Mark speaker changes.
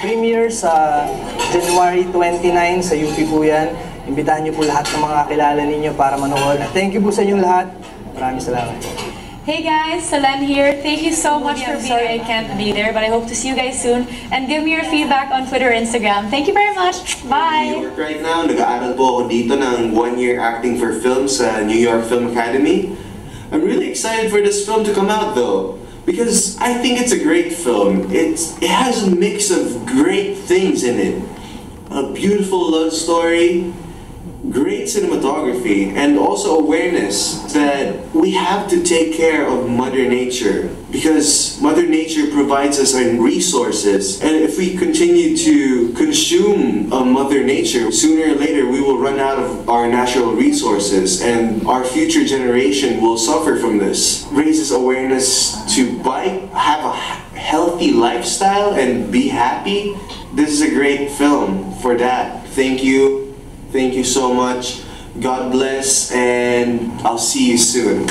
Speaker 1: Premiere sa January 29 sa UP po yan. Imbitahan niyo po lahat ng mga kakilala ninyo para manood. Thank you po sa inyong lahat. Maraming salamat.
Speaker 2: Hey guys, Solen here. Thank you so much for being here. I can't be there, but I hope to see you guys soon. And give me your feedback on Twitter or Instagram. Thank you very much. Bye!
Speaker 3: New York right now, nag-aaral po ako dito ng 1-year acting for film sa New York Film Academy. I'm really excited for this film to come out though, because I think it's a great film. It has a mix of great things in it. A beautiful love story, great cinematography, and also awareness that we have to take care of Mother Nature, because Mother Nature provides us our resources, and if we continue to consume Mother Nature, sooner or later we will run out of our natural resources and our future generation will suffer from this. Raises awareness to bike, have a healthy lifestyle, and be happy. This is a great film for that. Thank you. Thank you so much. God bless, and I'll see you soon.